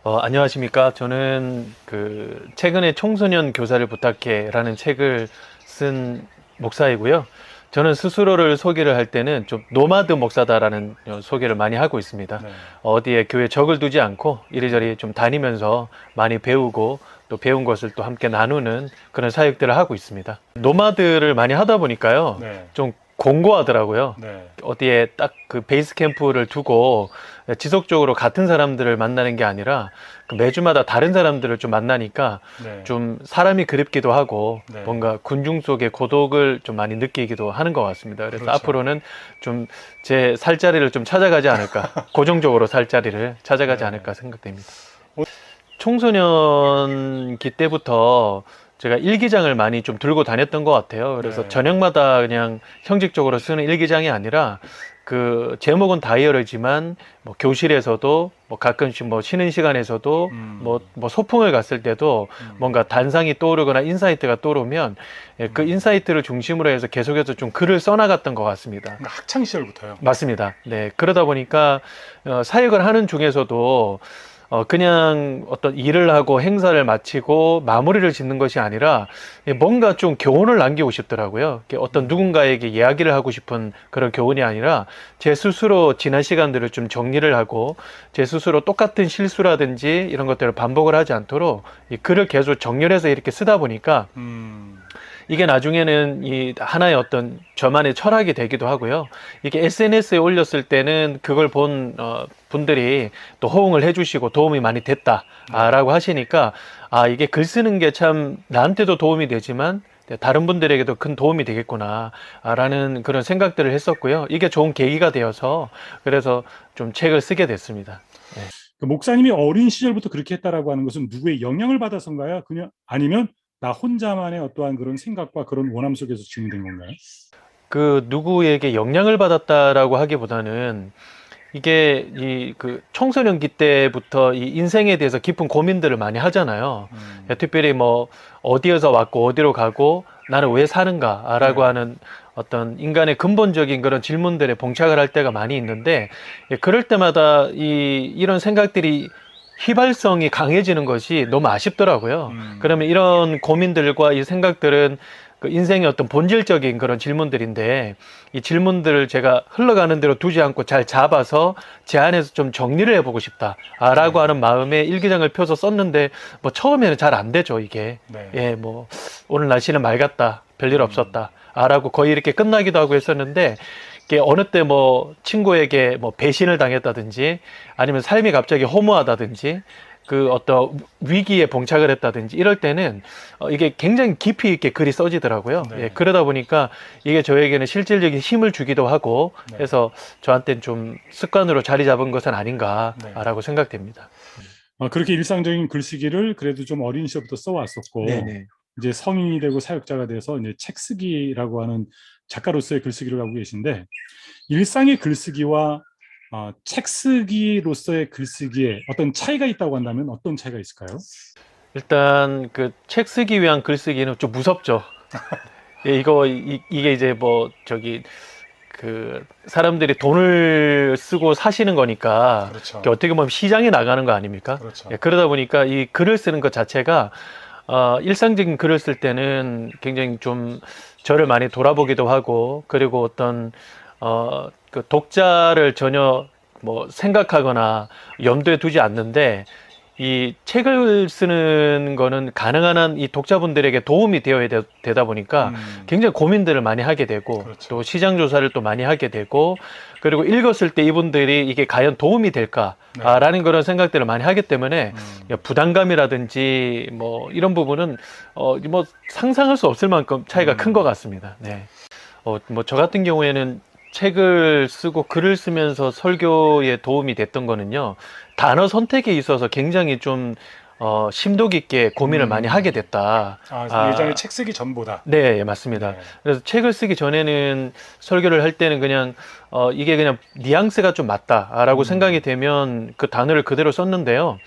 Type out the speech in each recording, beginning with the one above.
안녕하십니까. 저는 최근에 청소년 교사를 부탁해라는 책을 쓴 목사이고요. 저는 스스로를 소개를 할 때는 좀 노마드 목사다라는 소개를 많이 하고 있습니다. 네. 어디에 교회 적을 두지 않고 이리저리 좀 다니면서 많이 배우고 또 배운 것을 또 함께 나누는 그런 사역들을 하고 있습니다. 노마드를 많이 하다 보니까요. 네. 좀 공고하더라고요. 네. 어디에 딱 그 베이스 캠프를 두고 지속적으로 같은 사람들을 만나는 게 아니라 그 매주마다 다른 사람들을 좀 만나니까 네. 좀 사람이 그립기도 하고 네. 뭔가 군중 속의 고독을 좀 많이 느끼기도 하는 것 같습니다. 그래서 그렇죠. 앞으로는 좀 제 살자리를 좀 찾아가지 않을까, 고정적으로 살자리를 찾아가지 네. 않을까 생각됩니다. 어, 청소년기 때부터 제가 일기장을 많이 좀 들고 다녔던 것 같아요. 그래서 네. 저녁마다 그냥 형식적으로 쓰는 일기장이 아니라 그 제목은 다이어리지만 뭐 교실에서도 뭐 가끔씩 뭐 쉬는 시간에서도 뭐 소풍을 갔을 때도 뭔가 단상이 떠오르거나 인사이트가 떠오르면 그 인사이트를 중심으로 해서 계속해서 좀 글을 써나갔던 것 같습니다. 그러니까 학창 시절부터요. 맞습니다. 네. 그러다 보니까 사역을 하는 중에서도 그냥 어떤 일을 하고 행사를 마치고 마무리를 짓는 것이 아니라 뭔가 좀 교훈을 남기고 싶더라고요. 어떤 누군가에게 이야기를 하고 싶은 그런 교훈이 아니라 제 스스로 지난 시간들을 좀 정리를 하고 제 스스로 똑같은 실수라든지 이런 것들을 반복을 하지 않도록 이 글을 계속 정렬해서 이렇게 쓰다 보니까 이게 나중에는 이 하나의 어떤 저만의 철학이 되기도 하고요. 이게 SNS에 올렸을 때는 그걸 본 분들이 또 호응을 해주시고 도움이 많이 됐다라고 하시니까 이게 글 쓰는 게 참 나한테도 도움이 되지만 다른 분들에게도 큰 도움이 되겠구나라는 그런 생각들을 했었고요. 이게 좋은 계기가 되어서 그래서 좀 책을 쓰게 됐습니다. 네. 그 목사님이 어린 시절부터 그렇게 했다라고 하는 것은 누구의 영향을 받아서인가요? 그냥 아니면 나 혼자만의 어떠한 그런 생각과 그런 원함 속에서 증명된 건가요? 그 누구에게 영향을 받았다라고 하기보다는 이게 청소년기 때부터 이 인생에 대해서 깊은 고민들을 많이 하잖아요. 특별히 뭐 어디에서 왔고 어디로 가고 나는 왜 사는가라고 네. 하는 어떤 인간의 근본적인 그런 질문들에 봉착을 할 때가 많이 있는데 그럴 때마다 이런 생각들이 휘발성이 강해지는 것이 너무 아쉽더라고요. 그러면 이런 고민들과 이 생각들은 그 인생의 어떤 본질적인 그런 질문들인데 이 질문들을 제가 흘러가는 대로 두지 않고 잘 잡아서 제 안에서 좀 정리를 해보고 싶다라고 하는 마음에 일기장을 펴서 썼는데 뭐 처음에는 잘 안 되죠 이게. 네. 예, 뭐 오늘 날씨는 맑았다, 별일 없었다 라고 거의 이렇게 끝나기도 하고 했었는데 이게 어느 때 뭐 친구에게 뭐 배신을 당했다든지 아니면 삶이 갑자기 허무하다든지 그 어떤 위기에 봉착을 했다든지 이럴 때는 이게 굉장히 깊이 있게 글이 써지더라고요. 네. 예, 그러다 보니까 이게 저에게는 실질적인 힘을 주기도 하고 네. 해서 저한테는 좀 습관으로 자리 잡은 것은 아닌가라고 생각됩니다. 그렇게 일상적인 글쓰기를 그래도 좀 어린 시절부터 써왔었고 네네. 이제 성인이 되고 사역자가 돼서 이제 책 쓰기라고 하는 작가로서의 글쓰기를 하고 계신데 일상의 글쓰기와 책 쓰기로서의 글쓰기에 어떤 차이가 있다고 한다면 어떤 차이가 있을까요? 일단 그 책 쓰기 위한 글쓰기는 좀 무섭죠. 예, 이게 이제 뭐 그 사람들이 돈을 쓰고 사시는 거니까 그렇죠. 이게 어떻게 보면 시장에 나가는 거 아닙니까? 그렇죠. 예, 그러다 보니까 이 글을 쓰는 것 자체가 일상적인 글을 쓸 때는 굉장히 좀 저를 많이 돌아보기도 하고 그리고 어떤 그 독자를 전혀 뭐 생각하거나 염두에 두지 않는데 이 책을 쓰는 거는 가능한 한 이 독자분들에게 도움이 되어야 되다 보니까 굉장히 고민들을 많이 하게 되고 그렇죠. 또 시장 조사를 또 많이 하게 되고 그리고 읽었을 때 이분들이 이게 과연 도움이 될까라는 그런 생각들을 많이 하기 때문에 부담감이라든지 뭐 이런 부분은 뭐 상상할 수 없을 만큼 차이가 큰 것 같습니다. 네. 뭐 저 같은 경우에는 책을 쓰고 글을 쓰면서 설교에 도움이 됐던 거는요. 단어 선택에 있어서 굉장히 좀 심도 깊게 고민을 많이 하게 됐다. 예전에 책 쓰기 전보다. 네, 예, 맞습니다. 네. 그래서 책을 쓰기 전에는 설교를 할 때는 그냥 이게 그냥 뉘앙스가 좀 맞다라고 생각이 되면 그 단어를 그대로 썼는데요.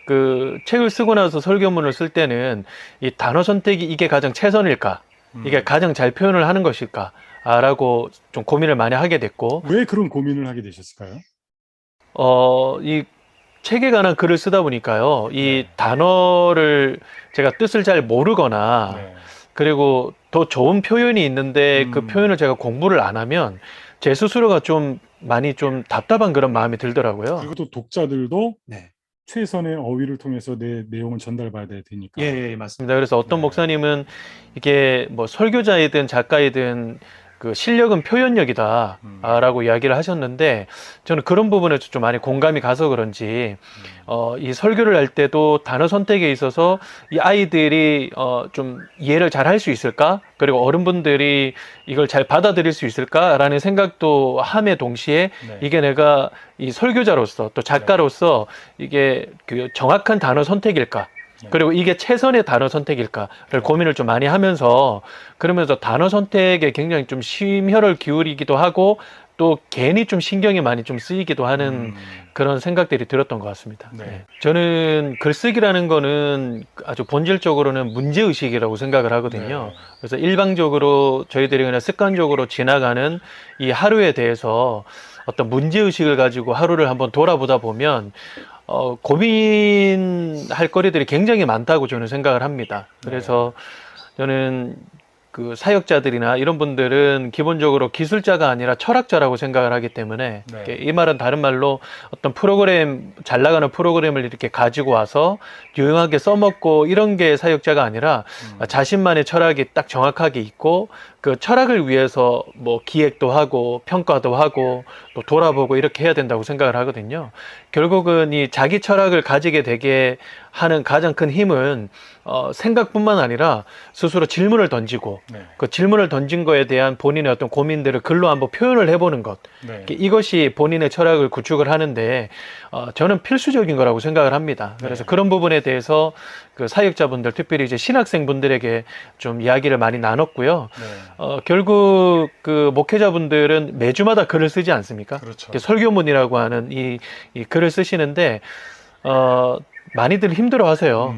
그 책을 쓰고 나서 설교문을 쓸 때는 이 단어 선택이 이게 가장 최선일까? 이게 가장 잘 표현을 하는 것일까? 라고 좀 고민을 많이 하게 됐고, 왜 그런 고민을 하게 되셨을까요? 이 책에 관한 글을 쓰다 보니까요. 이 단어를 제가 뜻을 잘 모르거나 네. 그리고 더 좋은 표현이 있는데 그 음. 표현을 제가 공부를 안 하면 제 스스로가 좀 많이 좀 답답한 그런 마음이 들더라고요. 그리고 또 독자들도 네. 최선의 어휘를 통해서 내 내용을 전달받아야 되니까. 예, 맞습니다. 그래서 어떤 네. 목사님은 이게 뭐 설교자이든 작가이든 그 실력은 표현력이다라고 이야기를 하셨는데 저는 그런 부분에서 좀 많이 공감이 가서 그런지 이 설교를 할 때도 단어 선택에 있어서 이 아이들이 좀 이해를 잘 할 수 있을까? 그리고 어른분들이 이걸 잘 받아들일 수 있을까라는 생각도 함에 동시에 네. 이게 내가 이 설교자로서 또 작가로서 이게 그 정확한 단어 선택일까? 네. 그리고 이게 최선의 단어 선택일까를 고민을 좀 많이 하면서 그러면서 단어 선택에 굉장히 좀 심혈을 기울이기도 하고 또 괜히 좀 신경이 많이 좀 쓰이기도 하는 그런 생각들이 들었던 것 같습니다. 네. 네. 저는 글쓰기라는 거는 아주 본질적으로는 문제의식이라고 생각을 하거든요. 네. 그래서 일방적으로 저희들이 그냥 습관적으로 지나가는 이 하루에 대해서 어떤 문제의식을 가지고 하루를 한번 돌아보다 보면 고민할 거리들이 굉장히 많다고 저는 생각을 합니다. 그래서 저는 그 사역자들이나 이런 분들은 기본적으로 기술자가 아니라 철학자라고 생각을 하기 때문에 네. 이 말은 다른 말로 어떤 프로그램, 잘 나가는 프로그램을 이렇게 가지고 와서 유용하게 써먹고 이런 게 사역자가 아니라 자신만의 철학이 딱 정확하게 있고 그 철학을 위해서 뭐 기획도 하고 평가도 하고 또 돌아보고 이렇게 해야 된다고 생각을 하거든요. 결국은 이 자기 철학을 가지게 되게 하는 가장 큰 힘은 생각뿐만 아니라 스스로 질문을 던지고 네. 그 질문을 던진 거에 대한 본인의 어떤 고민들을 글로 한번 표현을 해보는 것. 네. 이것이 본인의 철학을 구축을 하는데 저는 필수적인 거라고 생각을 합니다. 그래서 네. 그런 부분에 대해서 그 사역자분들, 특별히 이제 신학생분들에게 좀 이야기를 많이 나눴고요. 네. 결국 그 목회자분들은 매주마다 글을 쓰지 않습니까? 그렇죠. 이렇게 설교문이라고 하는 이 글을 쓰시는데 많이들 힘들어하세요.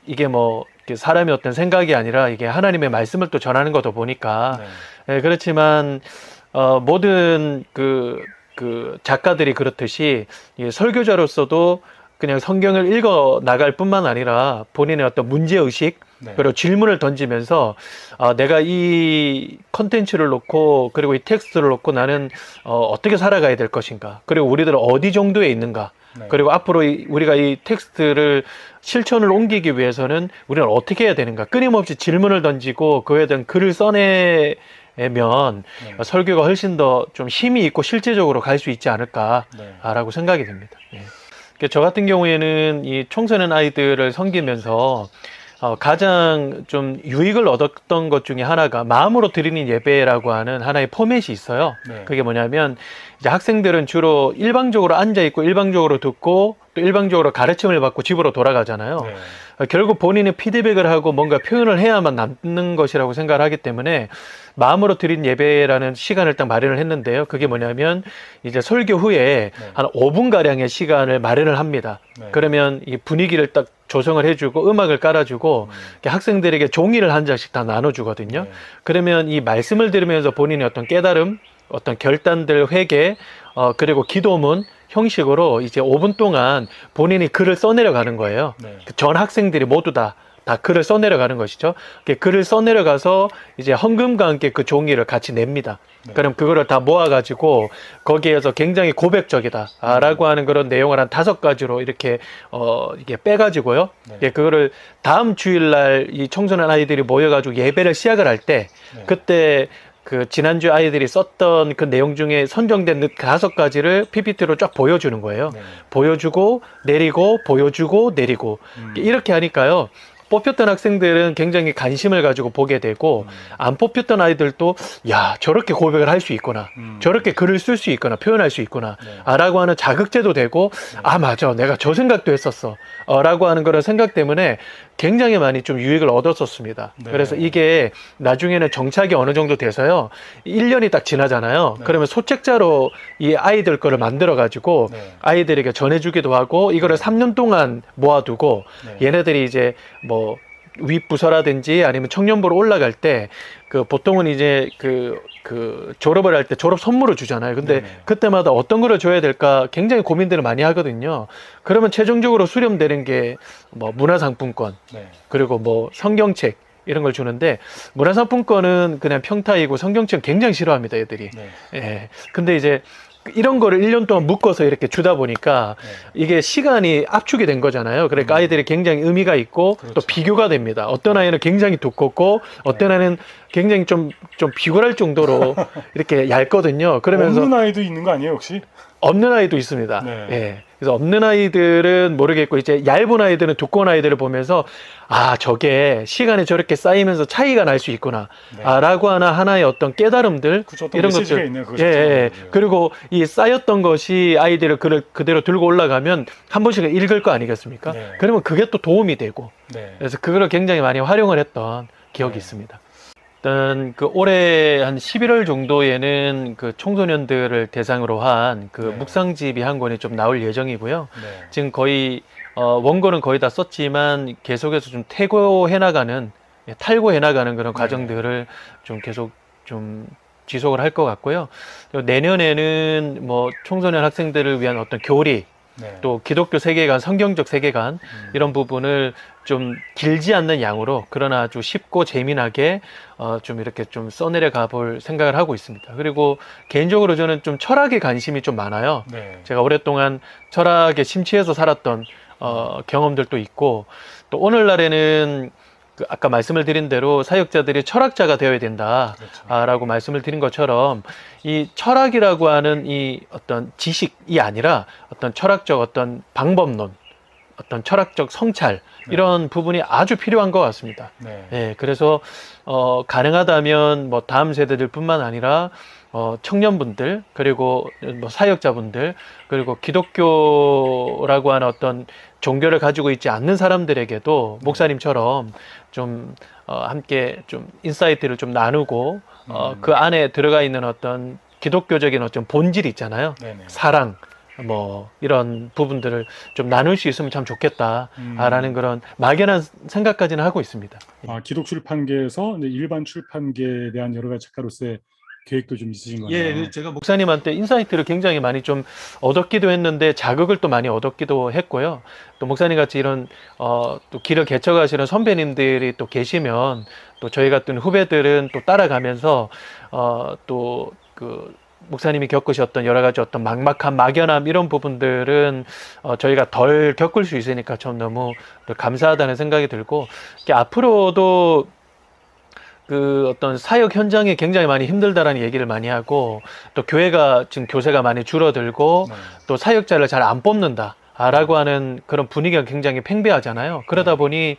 이게 뭐 이렇게 사람의 어떤 생각이 아니라 이게 하나님의 말씀을 또 전하는 거다 보니까 네. 그렇지만 모든 그 작가들이 그렇듯이 이 설교자로서도 그냥 성경을 읽어 나갈 뿐만 아니라 본인의 어떤 문제의식 네. 그리고 질문을 던지면서 내가 이 컨텐츠를 놓고 그리고 이 텍스트를 놓고 나는 어떻게 살아가야 될 것인가 그리고 우리들은 어디 정도에 있는가 네. 그리고 앞으로 우리가 이 텍스트를 실천을 옮기기 위해서는 우리는 어떻게 해야 되는가 끊임없이 질문을 던지고 그에 대한 글을 써내면 네. 설교가 훨씬 더 좀 힘이 있고 실제적으로 갈 수 있지 않을까라고 생각이 됩니다. 예. 저 같은 경우에는 이 청소년 아이들을 섬기면서 가장 좀 유익을 얻었던 것 중에 하나가 마음으로 드리는 예배라고 하는 하나의 포맷이 있어요. 네. 그게 뭐냐면 이제 학생들은 주로 일방적으로 앉아 있고 일방적으로 듣고 또 일방적으로 가르침을 받고 집으로 돌아가잖아요. 네. 결국 본인의 피드백을 하고 뭔가 표현을 해야만 남는 것이라고 생각을 하기 때문에 마음으로 드린 예배라는 시간을 딱 마련을 했는데요. 그게 뭐냐면 이제 설교 후에 한 5분가량의 시간을 마련을 합니다. 네. 그러면 이 분위기를 딱 조성을 해주고 음악을 깔아주고 이렇게 학생들에게 종이를 한 장씩 다 나눠주거든요. 네. 그러면 이 말씀을 들으면서 본인의 어떤 깨달음, 어떤 결단들, 회개, 그리고 기도문 형식으로 이제 5분 동안 본인이 글을 써내려가는 거예요. 네. 전 학생들이 모두 다 글을 써내려가는 것이죠. 글을 써내려가서 이제 헌금과 함께 그 종이를 같이 냅니다. 네. 그럼 그거를 다 모아가지고 거기에서 굉장히 고백적이다 라고 하는 그런 내용을 한 5가지로 이렇게 이게 빼가지고요. 네. 그거를 다음 주일날 이 청소년 아이들이 모여가지고 예배를 시작을 할 때 네. 그때 그 지난주 아이들이 썼던 그 내용 중에 선정된 5가지를 PPT로 쫙 보여주는 거예요. 네. 보여주고 내리고 보여주고 내리고 이렇게 하니까요. 뽑혔던 학생들은 굉장히 관심을 가지고 보게 되고 안 뽑혔던 아이들도 야 저렇게 고백을 할 수 있구나 저렇게 글을 쓸 수 있구나 표현할 수 있구나 네. 라고 하는 자극제도 되고 아 맞아 내가 저 생각도 했었어 라고 하는 그런 생각 때문에 굉장히 많이 좀 유익을 얻었었습니다. 네. 그래서 이게 나중에는 정착이 어느 정도 돼서요 1년이 딱 지나잖아요. 네. 그러면 소책자로 이 아이들 거를 만들어 가지고 네. 아이들에게 전해주기도 하고 이거를 3년 동안 모아두고 네. 얘네들이 이제 뭐 윗부서라든지 아니면 청년부로 올라갈 때 그 보통은 이제 그 그 졸업을 할 때 졸업 선물을 주잖아요. 근데 네네. 그때마다 어떤 거를 줘야 될까 굉장히 고민들을 많이 하거든요. 그러면 최종적으로 수렴되는 게 뭐 문화상품권, 네. 그리고 뭐 성경책 이런 걸 주는데, 문화상품권은 그냥 평타이고 성경책은 굉장히 싫어합니다, 애들이. 네. 예. 근데 이제 이런 거를 1년 동안 묶어서 이렇게 주다 보니까 네. 이게 시간이 압축이 된 거잖아요. 그러니까 아이들이 굉장히 의미가 있고 또 그렇죠. 비교가 됩니다. 어떤 아이는 굉장히 두껍고 어떤 아이는 굉장히 좀 비굴할 정도로 이렇게 얇거든요. 그러면서 없는 아이도 있는 거 아니에요, 혹시? 없는 아이도 있습니다. 네. 예. 그래서 없는 아이들은 모르겠고, 이제 얇은 아이들은 두꺼운 아이들을 보면서, 아, 저게 시간이 저렇게 쌓이면서 차이가 날 수 있구나. 네. 아, 라고 하나의 어떤 깨달음들. 그쵸, 어떤 이런 메시지가 것들. 있네요. 그거 예, 예. 자체가. 그리고 이 쌓였던 것이 아이들을 그대로 들고 올라가면 한 번씩은 읽을 거 아니겠습니까? 네. 그러면 그게 또 도움이 되고. 네. 그래서 그거를 굉장히 많이 활용을 했던 기억이 네. 있습니다. 일단 그 올해 한 11월 정도에는 그 청소년들을 대상으로 한 그 네. 묵상집이 한 권이 좀 나올 예정이고요. 네. 지금 거의 원고는 거의 다 썼지만 계속해서 좀 탈고해 나가는 그런 네. 과정들을 좀 계속 좀 지속을 할 것 같고요. 그리고 내년에는 뭐 청소년 학생들을 위한 어떤 교리, 네. 또 기독교 세계관, 성경적 세계관 이런 부분을 좀 길지 않는 양으로, 그러나 아주 쉽고 재미나게 좀 이렇게 좀 써내려 가볼 생각을 하고 있습니다. 그리고 개인적으로 저는 좀 철학에 관심이 좀 많아요. 네. 제가 오랫동안 철학에 심취해서 살았던 경험들도 있고, 또 오늘날에는 그 아까 말씀을 드린 대로 사역자들이 철학자가 되어야 된다. 그렇죠. 라고 말씀을 드린 것처럼, 이 철학이라고 하는 이 어떤 지식이 아니라 어떤 철학적 어떤 방법론, 어떤 철학적 성찰, 이런 부분이 아주 필요한 것 같습니다. 네. 예, 그래서 가능하다면 뭐 다음 세대들뿐만 아니라 청년분들, 그리고 뭐 사역자분들, 그리고 기독교라고 하는 어떤 종교를 가지고 있지 않는 사람들에게도 목사님처럼 좀 함께 좀 인사이트를 좀 나누고 그 안에 들어가 있는 어떤 기독교적인 어떤 본질 있잖아요. 네네. 사랑, 뭐 이런 부분들을 좀 나눌 수 있으면 참 좋겠다라는 그런 막연한 생각까지는 하고 있습니다. 기독 출판계에서 이제 일반 출판계에 대한 여러 가지 작가로서의 계획도 좀 있으신 거네요. 예, 제가 목사님한테 인사이트를 굉장히 많이 좀 얻었기도 했는데, 자극을 또 많이 얻었기도 했고요. 또 목사님 같이 이런 또 길을 개척하시는 선배님들이 또 계시면, 또 저희 같은 후배들은 또 따라가면서 또 그 목사님이 겪으셨던 여러 가지 어떤 막막한 막연함, 이런 부분들은 저희가 덜 겪을 수 있으니까 좀 너무 감사하다는 생각이 들고, 앞으로도 그 어떤 사역 현장이 굉장히 많이 힘들다라는 얘기를 많이 하고, 또 교회가 지금 교세가 많이 줄어들고, 네. 또 사역자를 잘 안 뽑는다라고 하는 그런 분위기가 굉장히 팽배하잖아요. 그러다 보니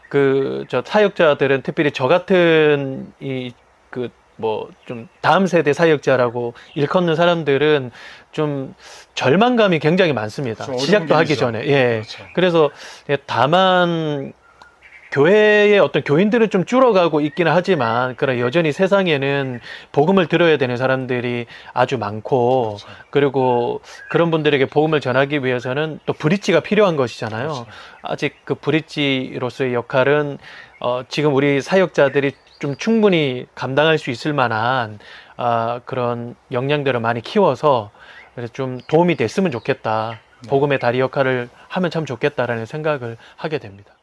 그 저 사역자들은, 특별히 저 같은 이 그 뭐 좀 다음 세대 사역자라고 일컫는 사람들은 좀 절망감이 굉장히 많습니다. 그렇죠. 시작도 어려운 하기 길이죠. 전에. 예. 그렇죠. 그래서 다만 교회의 어떤 교인들은 좀 줄어가고 있기는 하지만, 그러나 여전히 세상에는 복음을 들어야 되는 사람들이 아주 많고, 그렇죠. 그리고 그런 분들에게 복음을 전하기 위해서는 또 브릿지가 필요한 것이잖아요. 그렇죠. 아직 그 브릿지로서의 역할은 지금 우리 사역자들이 좀 충분히 감당할 수 있을 만한 그런 역량들을 많이 키워서, 그래서 좀 도움이 됐으면 좋겠다. 복음의 다리 역할을 하면 참 좋겠다라는 생각을 하게 됩니다.